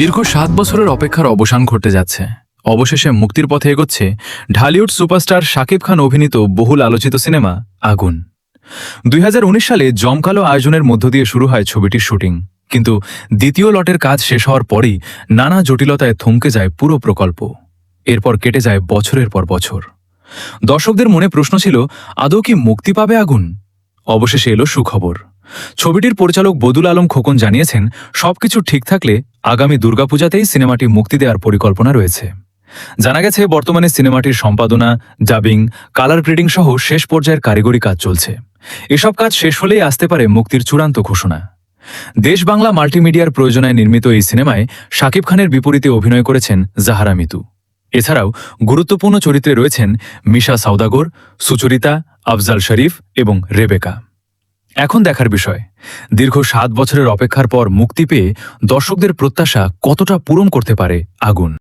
দীর্ঘ ৭ বছরের অপেক্ষার অবসান ঘটতে যাচ্ছে। অবশেষে মুক্তির পথে এগোচ্ছে ঢালিউড সুপারস্টার শাকিব খান অভিনীত বহুল আলোচিত সিনেমা আগুন। ২০১৯ সালে জমকালো আয়োজনের মধ্য দিয়ে শুরু হয় ছবিটির শুটিং, কিন্তু দ্বিতীয় লটের কাজ শেষ হওয়ার পরই নানা জটিলতায় থমকে যায় পুরো প্রকল্প। এরপর কেটে যায় বছরের পর বছর। দর্শকদের মনে প্রশ্ন ছিল, আদৌ কি মুক্তি পাবে আগুন? অবশেষে এলো সুখবর। ছবিটির পরিচালক বদুল আলম খোকন জানিয়েছেন, সবকিছু ঠিক থাকলে আগামী দুর্গাপূজাতেই সিনেমাটি মুক্তি দেওয়ার পরিকল্পনা রয়েছে। জানা গেছে, বর্তমানে সিনেমাটির সম্পাদনা, ডাবিং, কালার গ্রেডিং সহ শেষ পর্যায়ের কারিগরি কাজ চলছে। এসব কাজ শেষ হলেই আসতে পারে মুক্তির চূড়ান্ত ঘোষণা। দেশ বাংলা মাল্টিমিডিয়ার প্রয়োজনায় নির্মিত এই সিনেমায় শাকিব খানের বিপরীতে অভিনয় করেছেন জাহারা মিতু। এছাড়াও গুরুত্বপূর্ণ চরিত্রে রয়েছেন মিশা সওদাগর, সুচরিতা, আফজাল শরীফ এবং রেবেকা। এখন দেখার বিষয়, দীর্ঘ ৭ বছরের অপেক্ষার পর মুক্তি পেয়ে দর্শকদের প্রত্যাশা কতটা পূরণ করতে পারে আগুন।